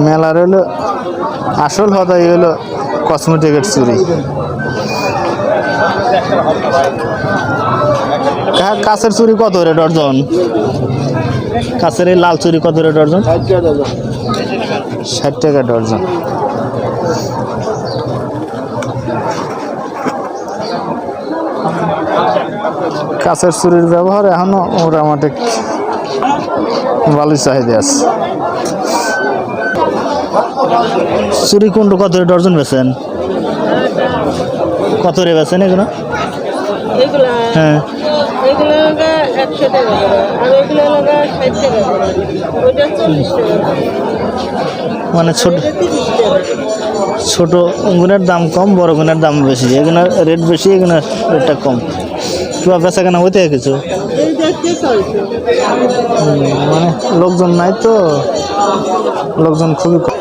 মেলার হলো আসল হদাই হলো কসমেটিকের চুরি। কাছের চুরি কত রে ডর্জন? কাছের এই লাল চুরি কত রে ডর্জন? 60 টাকা ডর্জন। কাছের চুরির ব্যবহার এখনো মোটামুটি ভালোই চাহিদা আছে। চুরি কোনটা কত ডর্জন বেছেন? কত রে বেছেন এগুলো? হ্যাঁ মানে ছোট ছোট গুণের দাম কম, বড় গুণের দাম বেশি, এগুলো রেট বেশি, এগুলো রেটটা কম। কিংবা বেচা কেনা হইতে কিছু মানে লোকজন নাই তো, লোকজন খুবই কম।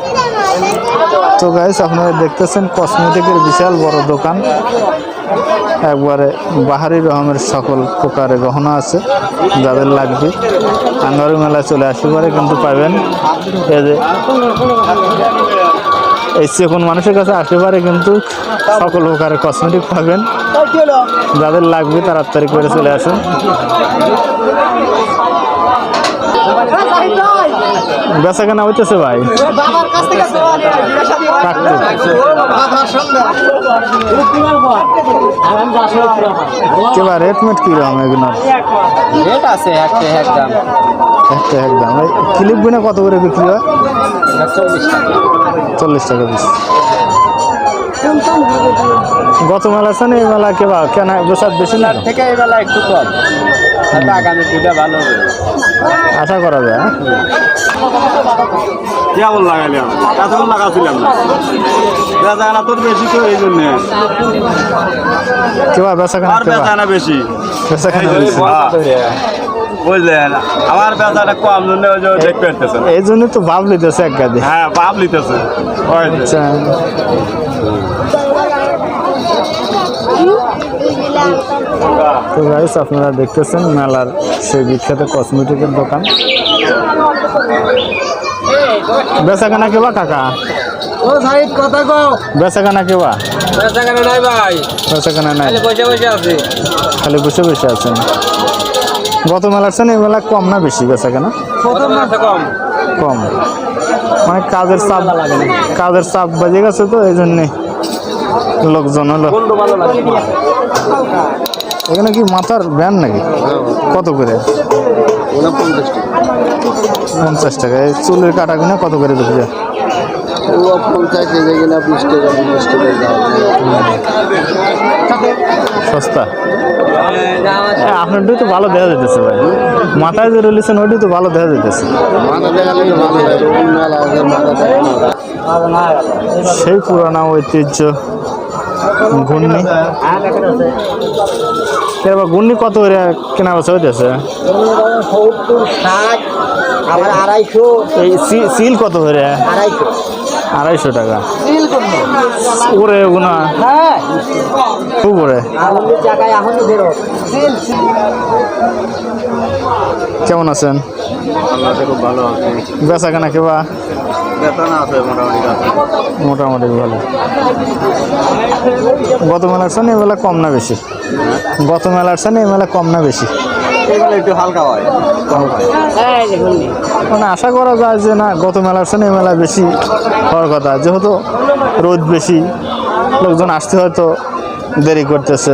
তো গাইস আপনারা দেখতেছেন কসমেটিকের বিশাল বড় দোকান, একবারে বাহারি রকমের সকল প্রকারের গহনা আছে। যাদের লাগবে আঙ্গারু মেলায় চলে আসতে পারে, কিন্তু পাবেন এই যে এই কোন মানুষের কাছে আসতে পারে, কিন্তু সকল প্রকারের কসমেটিক পাবেন। যাদের লাগবে তাড়াতাড়ি করে চলে আসুন। বেচা কেনা হইতেছে ভাই? রেট মেট কিরকম এগুলো? রেট আছে একটা একদম ক্লিপ বিনা কত করে বিক্রি হয়? 40 টাকা পিস। গত মেলা আছে না এই মেলা কেবা কেনা বেচার বেশি না থেকে এই বেলা একটু কম, আগামী দুটা ভালো আশা করা যায়। কেমন লাগাইলাম এতক্ষণ লাগাছিলাম না, বেচাকেনা তোর বেশি তো এই জন্য কেবা বেচাকেনা বেশি বুঝলেন। আমার বেচাটা কম জন্য ওই যে দেখতে পারতেছেন, এই জন্য তো ভাব লিতেছে এক গাদি। হ্যাঁ ভাব লিতেছে। আচ্ছা তো গাইস আপনারা দেখতেছেন মেলার সেই বিখ্যাত কসমেটিকের দোকান। বেচাকেনা কেবা কাকা? ও ভাই কথা কও। বেচাকেনা কেবা? বেচাকেনা নাই ভাই, বেচাকেনা নাই, বসে বসে আছে, খালি বসে বসে আছেন। গত মেলার চেয়ে এই মেলা কম না বেশি বেচাকেনা? কম কম মানে কাজের চাপ বাজে গেছে তো এই জন্যে লোকজন হলো। এখানে কি মাথার ব্যান নাকি? কত করে? 50 টাকা। এই চুলের কাটা কিনা কত করে বিক্রি হয়? 50 সস্তা। আপনার তো ভালো দেখা যেতেছে ভাই, মাথায় যে রয়েছেন ওইটাই তো ভালো দেখা যেতেছে। সেই পুরানা ঐতিহ্য ঘূর্ণি। ঘূর্ণি কত করে কেনা বেচা হইতেছে? 70, 60, 250। এই সিল কত করে? 250 টাকা। ওরে গুনা খুব ওরে। কেমন আছেন? খুব ভালো আছে। বেচা কেনা কেবা? বেতন আছে মোটামুটি ভালো। গত মেলার চেয়ে এই মেলা কম না বেশি? গত মেলার চেয়ে এই মেলা কম না বেশি? একটু হালকা হয়, মানে আশা করা যায় যে না গত মেলার চেয়ে এই মেলা বেশি হওয়ার কথা, যেহেতু রোদ বেশি, লোকজন আসতে হয়তো দেরি করতেছে,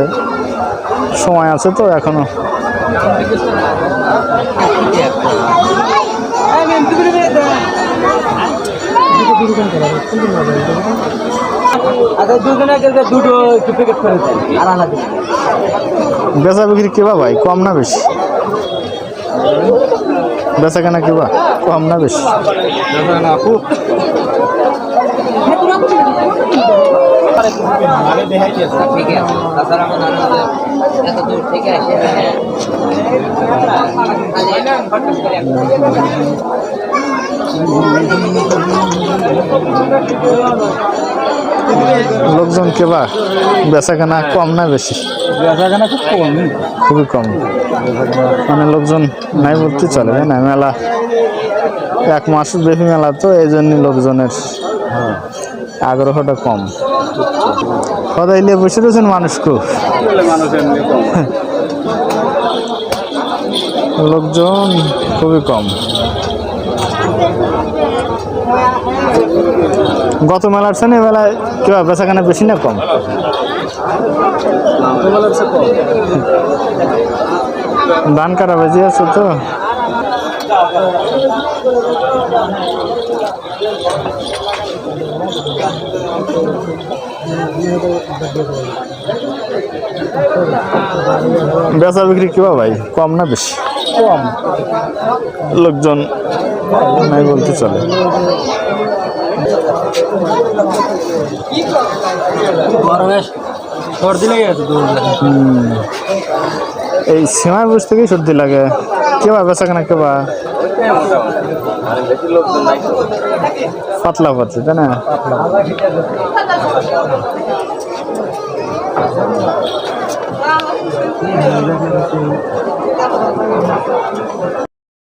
সময় আছে তো এখনো। বেচা বিক্রি কেবা ভাই কম না বেশি? বেচা কেনা কেবা কম না বেশি? লোকজন কেবা বেচা কেনা কম না বেশি? বেচা কেনা খুব কম, খুবই কম, মানে লোকজন নাই বলতে চলে, তাই না? মেলা এক মাস ব্যাপী মেলা তো এই জন্য লোকজনের আগ্রহটা কম। কথা নিয়ে বসে রয়েছেন মানুষ খুব, মানুষ এমনি কম। লোকজন খুবই কম। গত মেলার চেয়ে মেলায় কেউ বেচাকেনা বেশি না কম? ধান কাটা বেশি আছে তো। বেচা বিক্রি কিবা ভাই, কম না বেশি? কম। লোকজন নাই বলতে চলে। গরমে সর্দি লেগে গেছে। এই সীমাই বুঝতে গিয়ে সর্দি লাগে। কেবা বেচা কেনা কেবা বেশি লোকজন নাই। পাতলা পাচ্ছে তাই না?